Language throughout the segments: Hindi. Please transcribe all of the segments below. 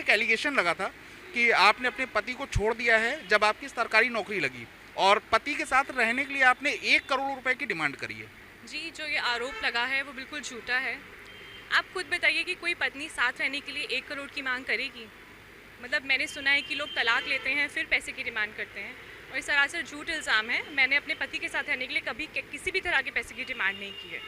एक एलिगेशन लगा था कि आपने अपने पति को छोड़ दिया है जब आपकी सरकारी नौकरी लगी और पति के साथ रहने के लिए आपने 1 करोड़ रुपए की डिमांड करी है। जी, जो ये आरोप लगा है वो बिल्कुल झूठा है। आप खुद बताइए कि कोई पत्नी साथ रहने के लिए 1 करोड़ की मांग करेगी? मतलब मैंने सुना है कि लोग तलाक लेते हैं फिर पैसे की डिमांड करते हैं और ये सरासर झूठ इल्ज़ाम है। मैंने अपने पति के साथ रहने के लिए कभी किसी भी तरह के पैसे की डिमांड नहीं की है।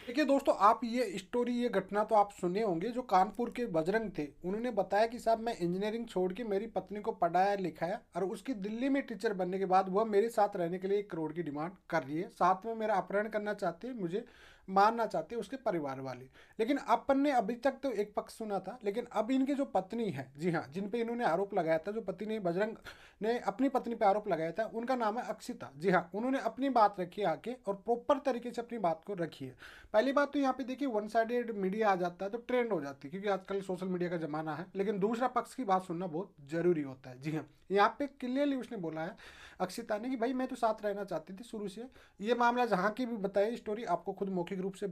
देखिए दोस्तों, आप ये स्टोरी, ये घटना तो आप सुने होंगे। जो कानपुर के बजरंग थे, उन्होंने बताया कि साहब मैं इंजीनियरिंग छोड़ के मेरी पत्नी को पढ़ाया लिखाया और उसकी दिल्ली में टीचर बनने के बाद वह मेरे साथ रहने के लिए 1 करोड़ की डिमांड कर रही है। साथ में मेरा अपहरण करना चाहती है, मुझे मारना चाहते हैं उसके परिवार वाले। लेकिन अपन ने अभी तक तो एक पक्ष सुना था, लेकिन अब इनकी जो पत्नी है, जी हाँ, जिन पे इन्होंने आरोप लगाया था, जो पति ने, बजरंग ने अपनी पत्नी पे आरोप लगाया था, उनका नाम है अक्षिता। जी हाँ, उन्होंने अपनी बात रखी है आके और प्रॉपर तरीके से अपनी बात को रखी है। पहली बात तो यहाँ पे देखिए, वन साइडेड मीडिया आ जाता है तो ट्रेंड हो जाती है, क्योंकि आजकल सोशल मीडिया का जमाना है। लेकिन दूसरा पक्ष की बात सुनना बहुत जरूरी होता है। जी हाँ, यहाँ पे क्लियरली उसने बोला है अक्षिता ने कि भाई मैं तो साथ रहना चाहती थी शुरू से। ये मामला जहाँ की भी बताई स्टोरी, आपको खुद मौखिक रूप से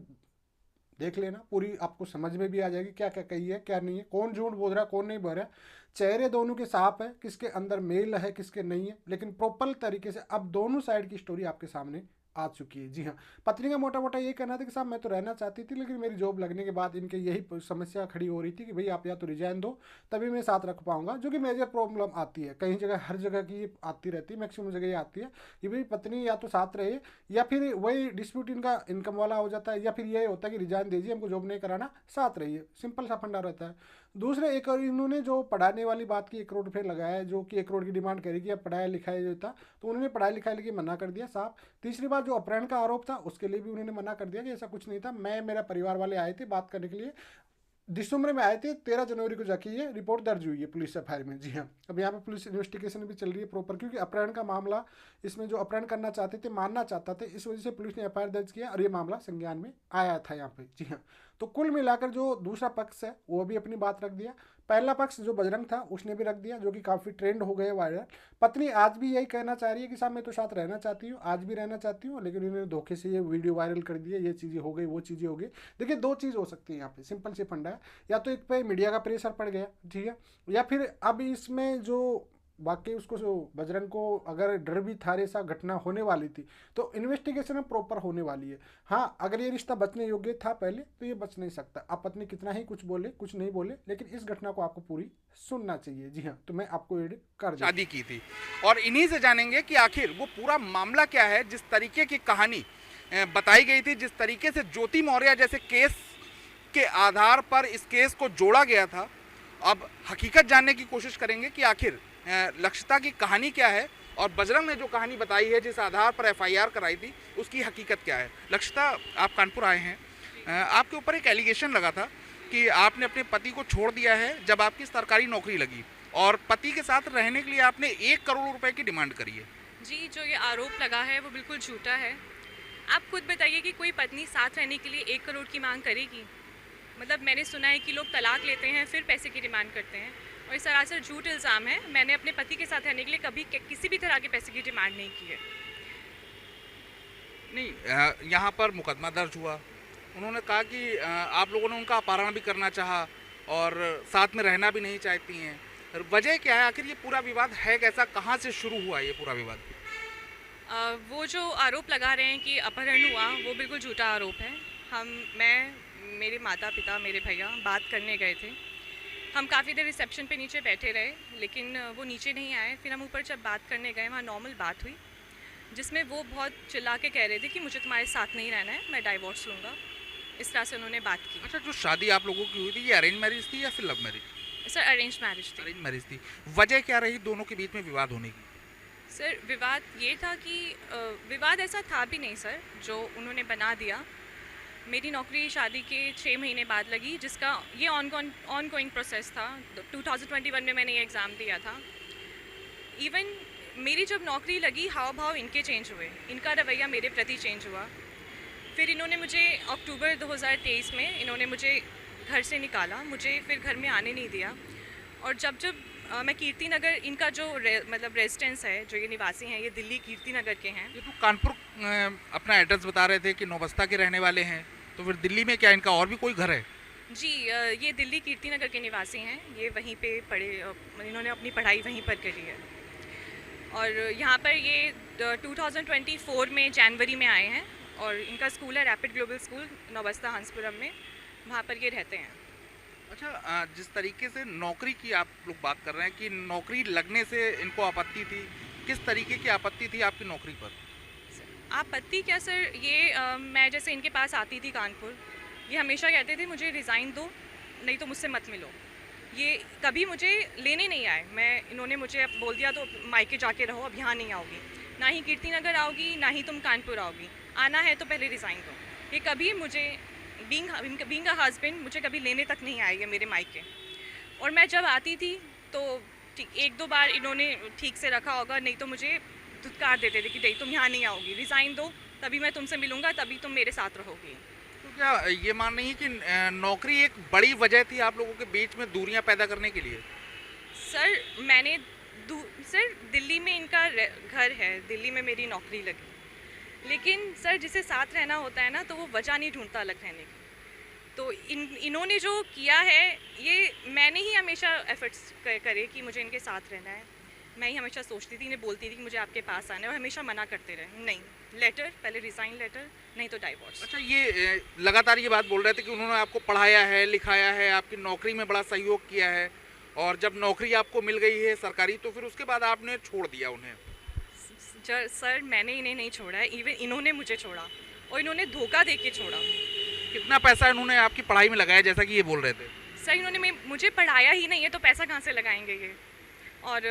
देख लेना, पूरी आपको समझ में भी आ जाएगी क्या क्या कही है क्या नहीं है, कौन झूठ बोल रहा है कौन नहीं बोल रहा है। चेहरे दोनों के साफ है, किसके अंदर मेल है किसके नहीं है, लेकिन प्रॉपर तरीके से अब दोनों साइड की स्टोरी आपके सामने आ चुकी है। जी हाँ, पत्नी का मोटा मोटा ये कहना था कि साहब मैं तो रहना चाहती थी, लेकिन मेरी जॉब लगने के बाद इनके यही समस्या खड़ी हो रही थी कि भाई आप या तो रिजाइन दो तभी मैं साथ रख पाऊंगा, जो कि मेजर प्रॉब्लम आती है कहीं जगह, हर जगह की ये आती रहती है, मैक्सिमम जगह ये आती है कि भाई पत्नी या तो साथ रहे या फिर वही डिस्प्यूट इनका इनकम वाला हो जाता है, या फिर ये होता है कि रिजाइन दीजिए हमको जॉब नहीं कराना, साथ रहिए, सिंपल सा फंडा रहता है। दूसरे एक और इन्होंने जो पढ़ाने वाली बात की 1 करोड़ रुपये लगाया है, जो कि 1 करोड़ की डिमांड करेगी, अब पढ़ाया लिखाया जो था, तो उन्होंने पढ़ाई लिखाई के लिए मना कर दिया साहब। तीसरी बात, जो अपहरण का आरोप था उसके लिए भी उन्होंने मना कर दिया कि ऐसा कुछ नहीं था, मैं, मेरा परिवार वाले आए थे बात करने के लिए, दिसंबर में आए थे, 13 जनवरी को जाके ये रिपोर्ट दर्ज हुई है पुलिस एफआईआर में। जी हाँ, अब यहाँ पे पुलिस इन्वेस्टिगेशन भी चल रही है प्रॉपर, क्योंकि अपहरण का मामला, इसमें जो अपहरण करना चाहते थे, मारना चाहता थे, इस वजह से पुलिस ने एफआईआर दर्ज किया और ये मामला संज्ञान में आया था यहाँ पे। जी हाँ, तो कुल मिलाकर जो दूसरा पक्ष है वो भी अपनी बात रख दिया, पहला पक्ष जो बजरंग था उसने भी रख दिया, जो कि काफ़ी ट्रेंड हो गए वायरल। पत्नी आज भी यही कहना चाह रही है कि साहब मैं तो साथ रहना चाहती हूँ, आज भी रहना चाहती हूँ, लेकिन इन्होंने धोखे से ये वीडियो वायरल कर दिया, ये चीज़ें हो गई वो चीज़ें हो गई। देखिए दो चीज़ हो सकती है यहाँ पे, सिंपल सी फंडा है, या तो एक पे मीडिया का प्रेशर पड़ गया, ठीक है, या फिर अब इसमें जो बाकी उसको जो बजरंग को अगर डर भी था ऐसा घटना होने वाली थी, तो इन्वेस्टिगेशन में प्रॉपर होने वाली है। हाँ, अगर ये रिश्ता बचने योग्य था पहले तो ये बच नहीं सकता। आप पत्नी कितना ही कुछ बोले कुछ नहीं बोले, लेकिन इस घटना को आपको पूरी सुनना चाहिए। जी हाँ, तो मैं आपको एड कर देता शादी की थी और इन्हीं से जानेंगे कि आखिर वो पूरा मामला क्या है। जिस तरीके की कहानी बताई गई थी, जिस तरीके से ज्योति मौर्य जैसे केस के आधार पर इस केस को जोड़ा गया था, अब हकीकत जानने की कोशिश करेंगे कि आखिर लक्षिता की कहानी क्या है और बजरंग ने जो कहानी बताई है, जिस आधार पर एफआईआर कराई थी, उसकी हकीकत क्या है। लक्षिता, आप कानपुर आए हैं, आपके ऊपर एक एलिगेशन लगा था कि आपने अपने पति को छोड़ दिया है जब आपकी सरकारी नौकरी लगी और पति के साथ रहने के लिए आपने 1 करोड़ रुपए की डिमांड करी है। जी, जो ये आरोप लगा है वो बिल्कुल झूठा है। आप खुद बताइए कि कोई पत्नी साथ रहने के लिए 1 करोड़ की मांग करेगी? मतलब मैंने सुना है कि लोग तलाक लेते हैं फिर पैसे की डिमांड करते हैं और ये सरासर झूठ इल्ज़ाम है। मैंने अपने पति के साथ रहने के लिए कभी किसी भी तरह के पैसे की डिमांड नहीं की है। नहीं, यहाँ पर मुकदमा दर्ज हुआ, उन्होंने कहा कि आप लोगों ने उनका अपहरण भी करना चाहा और साथ में रहना भी नहीं चाहती हैं। वजह क्या है आखिर, ये पूरा विवाद है कैसा, कहाँ से शुरू हुआ ये पूरा विवाद? वो जो आरोप लगा रहे हैं कि अपहरण हुआ वो बिल्कुल झूठा आरोप है। मैं, मेरे माता पिता, मेरे भैया बात करने गए थे। हम काफ़ी देर रिसेप्शन पे नीचे बैठे रहे, लेकिन वो नीचे नहीं आए। फिर हम ऊपर जब बात करने गए, वहाँ नॉर्मल बात हुई, जिसमें वो बहुत चिल्ला के कह रहे थे कि मुझे तुम्हारे साथ नहीं रहना है, मैं डाइवोर्स लूँगा। इस तरह से उन्होंने बात की। अच्छा, जो शादी आप लोगों की हुई थी, ये अरेंज मैरिज थी या फिर love marriage? Sir, arrange marriage थी। अरेंज मैरिज थी। वजह क्या रही दोनों के बीच में विवाद होने की? सर, विवाद ये था कि विवाद ऐसा था भी नहीं सर, जो उन्होंने बना दिया। मेरी नौकरी शादी के 6 महीने बाद लगी, जिसका ये ऑनगोइंग प्रोसेस था। 2021 में मैंने ये एग्ज़ाम दिया था। इवन मेरी जब नौकरी लगी, हाव भाव इनके चेंज हुए, इनका रवैया मेरे प्रति चेंज हुआ। फिर इन्होंने मुझे अक्टूबर 2023 में इन्होंने मुझे घर से निकाला, मुझे फिर घर में आने नहीं दिया। और जब मैं कीर्ति नगर, इनका जो मतलब रेजिडेंस है, जो ये निवासी हैं, ये दिल्ली कीर्ति नगर के हैं। ये तो कानपुर अपना एड्रेस बता रहे थे कि नौबस्ता के रहने वाले हैं, तो फिर दिल्ली में क्या इनका और भी कोई घर है? जी ये दिल्ली कीर्ति नगर के निवासी हैं। ये वहीं पे पढ़े इन्होंने अपनी पढ़ाई वहीं पर करी है और यहाँ पर ये 2024 में जनवरी में आए हैं और इनका स्कूल है rapid global school Naubasta Hanspuram में, वहाँ पर ये रहते हैं। अच्छा, जिस तरीके से नौकरी की आप लोग बात कर रहे हैं कि नौकरी लगने से इनको आपत्ति थी, किस तरीके की आपत्ति थी आपकी नौकरी पर? आपत्ति क्या सर, ये मैं जैसे इनके पास आती थी कानपुर, ये हमेशा कहते थे मुझे रिज़ाइन दो नहीं तो मुझसे मत मिलो। ये कभी मुझे लेने नहीं आए। इन्होंने मुझे अब बोल दिया तो मायके जाके रहो, अब यहाँ नहीं आओगी, ना ही कीर्ति नगर आओगी, ना ही तुम कानपुर आओगी, आना है तो पहले रिज़ाइन दो। ये कभी मुझे बीइंग अ हस्बैंड मुझे कभी लेने तक नहीं आएगा मेरे मायके। और मैं जब आती थी तो एक दो बार इन्होंने ठीक से रखा होगा, नहीं तो मुझे धुतकार देते थे कि नहीं तुम यहाँ नहीं आओगी, रिज़ाइन दो तभी मैं तुमसे मिलूँगा, तभी तुम मेरे साथ रहोगी। तो क्या ये मान रही है कि नौकरी एक बड़ी वजह थी आप लोगों के बीच में दूरियां पैदा करने के लिए? सर सर दिल्ली में इनका घर है, दिल्ली में मेरी नौकरी लगी, लेकिन सर जिसे साथ रहना होता है ना तो वो वजह नहीं ढूंढता अलग रहने की। तो इन्होंने जो किया है ये मैंने ही हमेशा एफर्ट्स करे कि मुझे इनके साथ रहना है। मैं ही हमेशा सोचती थी, इन्हें बोलती थी कि मुझे आपके पास आना है और हमेशा मना करते रहे, नहीं लेटर, पहले रिज़ाइन लेटर, नहीं तो डाइवोर्स। अच्छा, ये लगातार ये बात बोल रहे थे कि उन्होंने आपको पढ़ाया है, लिखाया है, आपकी नौकरी में बड़ा सहयोग किया है और जब नौकरी आपको मिल गई है सरकारी तो फिर उसके बाद आपने छोड़ दिया उन्हें। सर मैंने इन्हें नहीं छोड़ा है, इवन इन्होंने मुझे छोड़ा और इन्होंने धोखा दे के छोड़ा। कितना पैसा इन्होंने आपकी पढ़ाई में लगाया जैसा कि ये बोल रहे थे? सर इन्होंने मुझे पढ़ाया ही नहीं है तो पैसा कहाँ से लगाएंगे ये। और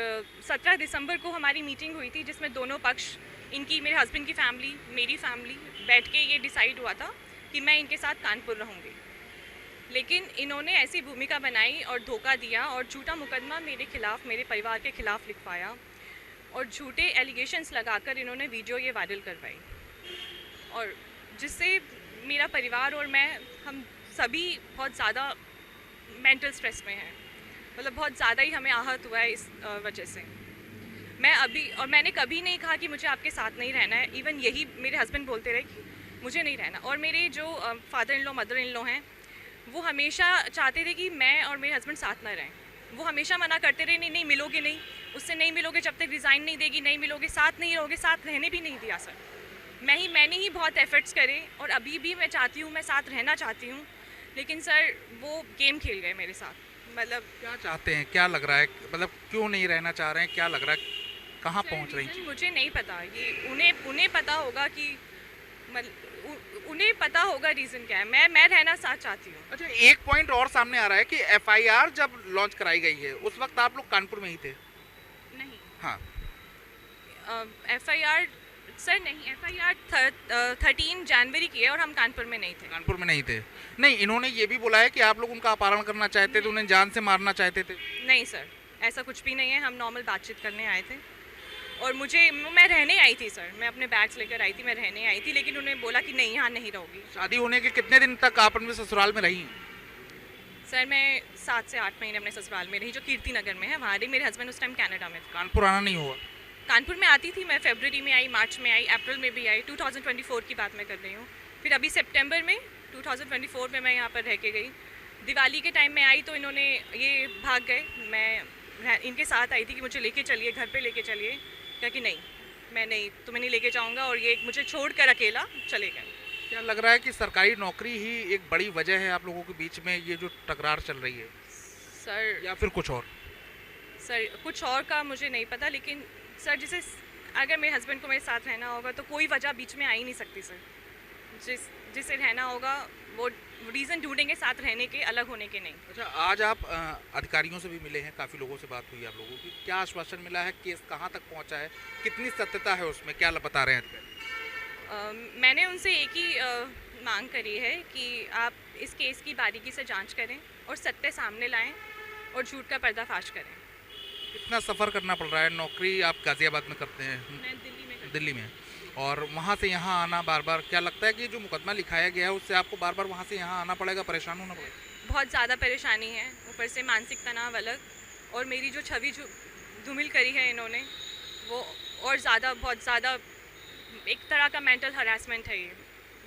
17 दिसंबर को हमारी मीटिंग हुई थी जिसमें दोनों पक्ष, इनकी, मेरे हस्बैंड की फैमिली, मेरी फैमिली, बैठ के ये डिसाइड हुआ था कि मैं इनके साथ कानपुर रहूँगी। लेकिन इन्होंने ऐसी भूमिका बनाई और धोखा दिया और झूठा मुकदमा मेरे खिलाफ, मेरे परिवार के खिलाफ लिखवाया और झूठे एलिगेशंस लगाकर इन्होंने वीडियो ये वायरल करवाई और जिससे मेरा परिवार और मैं, हम सभी बहुत ज़्यादा मेंटल स्ट्रेस में हैं। मतलब बहुत ज़्यादा ही हमें आहत हुआ है इस वजह से। मैंने कभी नहीं कहा कि मुझे आपके साथ नहीं रहना है। इवन यही मेरे हस्बैंड बोलते रहे कि मुझे नहीं रहना। और मेरे जो father in law, mother in law हैं, वो हमेशा चाहते थे कि मैं और मेरे हस्बैंड साथ ना रहें। वो हमेशा मना करते रहे, नहीं मिलोगे नहीं, उससे नहीं मिलोगे जब तक रिज़ाइन नहीं देगी, नहीं मिलोगे, साथ नहीं रहोगे, साथ रहने भी नहीं दिया सर। मैंने ही बहुत एफर्ट्स करे और अभी भी मैं चाहती हूँ, मैं साथ रहना चाहती हूँ, लेकिन सर वो गेम खेल गए मेरे साथ। मतलब क्या चाहते हैं, क्या लग रहा है, मतलब क्यों नहीं रहना चाह रहे हैं, क्या लग रहा है, कहाँ पहुँच रही हैं? मुझे नहीं पता, ये उन्हें पता होगा कि उन्हें पता होगा रीज़न क्या है। मैं रहना साथ चाहती हूँ। अच्छा, एक पॉइंट और सामने आ रहा है कि एफआईआर जब लॉन्च कराई गई है उस वक्त आप लोग कानपुर में ही थे? नहीं। हाँ। एफआईआर सर नहीं, एफआईआर 13 जनवरी की है और हम कानपुर में नहीं थे। कानपुर में नहीं थे? नहीं, इन्होंने ये भी बोला है कि आप लोग उनका अपहरण करना चाहते थे, उन्हें जान से मारना चाहते थे। नहीं सर, ऐसा कुछ भी नहीं है। हम नॉर्मल बातचीत करने आए थे और मैं रहने आई थी सर, मैं अपने बैग्स लेकर आई थी, मैं रहने आई थी, लेकिन उन्हें बोला कि नहीं यहाँ नहीं रहोगी। शादी होने के कितने दिन तक आप अपने ससुराल में रही? सर मैं 7 से 8 महीने अपने ससुराल में रही, जो कीर्ति नगर में है, वहाँ रही। मेरे हस्बैंड उस टाइम कनाडा में थे। कानपुर आना नहीं हुआ? कानपुर में आती थी मैं, फरवरी में आई, मार्च में आई, अप्रैल में भी आई। 2024 की बात मैं कर रही हूँ। फिर अभी सितंबर में 2024 में मैं यहाँ पर रह के गई। दिवाली के टाइम में आई तो इन्होंने ये भाग गए। मैं इनके साथ आई थी कि मुझे लेके चलिए, घर पे लेके चलिए, क्या कि नहीं, मैं नहीं, तुम्हें नहीं लेके जाऊँगा, और ये मुझे छोड़ कर अकेला चले गए। क्या लग रहा है कि सरकारी नौकरी ही एक बड़ी वजह है आप लोगों के बीच में ये जो टकरार चल रही है, सर या फिर कुछ और? सर कुछ और का मुझे नहीं पता, लेकिन सर जैसे अगर मेरे हस्बैंड को मेरे साथ रहना होगा तो कोई वजह बीच में आ ही नहीं सकती सर। जिसे रहना होगा वो रीज़न ढूंढेंगे साथ रहने के, अलग होने के नहीं। अच्छा, आज आप अधिकारियों से भी मिले हैं, काफ़ी लोगों से बात हुई आप लोगों की, क्या आश्वासन मिला है, केस कहाँ तक पहुँचा है, कितनी सत्यता है उसमें, क्या बता रहे हैं अधिकारी? मैंने उनसे एक ही मांग करी है कि आप इस केस की बारीकी से जांच करें और सत्य सामने लाएं और झूठ का पर्दाफाश करें। कितना सफ़र करना पड़ रहा है? नौकरी आप गाज़ियाबाद में करते हैं? मैं दिल्ली में करती दिल्ली में, और वहाँ से यहाँ आना बार बार, क्या लगता है कि जो मुकदमा लिखाया गया है उससे आपको बार बार वहाँ से यहाँ आना पड़ेगा, परेशान होना पड़ेगा? बहुत ज़्यादा परेशानी है, ऊपर से मानसिक तनाव अलग, और मेरी जो छवि धूमिल करी है इन्होंने, वो और ज़्यादा, बहुत ज़्यादा एक तरह का मेंटल हरासमेंट है ये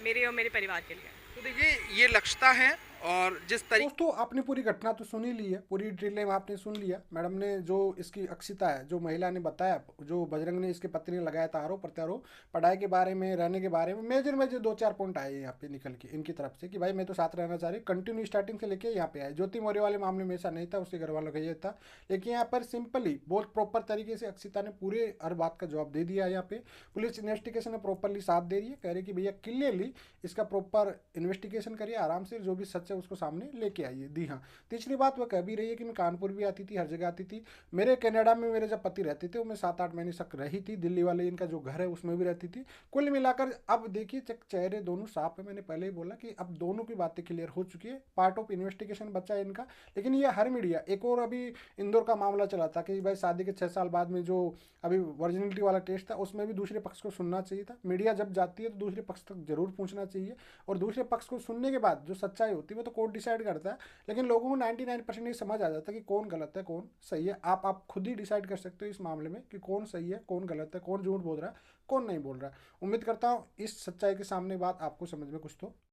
मेरे और मेरे परिवार के लिए। तो देखिए, ये लक्षता है और जिस तरीके दोस्तों आपने पूरी घटना तो सुन ही ली है, पूरी डिटेल में आपने सुन लिया। मैडम ने जो इसकी अक्षिता है, जो महिला ने बताया, जो बजरंग ने इसके पत्नी ने लगाया था आरोप प्रत्यारोप, पढ़ाई के बारे में, रहने के बारे में, मेजर मेजर 2-4 पॉइंट आए यहाँ पे निकल के इनकी तरफ से कि भाई मैं तो साथ रहना चाह रही, कंटिन्यू स्टार्टिंग से लेके यहाँ पे आए। ज्योति मौर्य वाले मामले में ऐसा नहीं था, उसके घर वालों का ये था। लेकिन यहाँ पर सिंपली बहुत प्रॉपर तरीके से अक्षिता ने पूरे हर बात का जवाब दे दिया। यहाँ पे पुलिस इन्वेस्टिगेशन ने प्रॉपरली साथ दे रही है, कह रही कि भैया क्लियरली इसका प्रॉपर इन्वेस्टिगेशन करिए, आराम से जो भी सच है उसको सामने लेके आइए। दी हाँ, तीसरी बात वह कह भी रही है कि मैं कानपुर भी आती थी, हर जगह आती थी। मेरे कनाडा में मेरे जब पति रहते थे, वो मैं 7-8 महीने तक रही थी। दिल्ली वाले इनका जो घर है उसमें भी रहती थी। कुल मिलाकर अब देखिए चेहरे दोनों साफ है। मैंने पहले ही बोला कि अब दोनों की बातें क्लियर हो चुकी है, पार्ट ऑफ इन्वेस्टिगेशन बचा है इनका। लेकिन ये हर मीडिया, एक और अभी इंदौर का मामला चला था कि भाई शादी के 6 साल बाद में जो अभी वर्जिनिटी वाला टेस्ट था, उसमें भी दूसरे पक्ष को सुनना चाहिए था। मीडिया जब जाती है तो दूसरे पक्ष तक जरूर पहुंचना चाहिए, और दूसरे पक्ष को सुनने के बाद जो सच्चाई होती है वो तो कोर्ट डिसाइड करता है। लेकिन लोगों को 99% ये समझ आ जाता है कि कौन गलत है कौन सही है। आप खुद ही डिसाइड कर सकते हो इस मामले में कि कौन सही है कौन गलत है, कौन झूठ बोल रहा है कौन नहीं बोल रहा है। उम्मीद करता हूँ इस सच्चाई के सामने बात आपको समझ में कुछ तो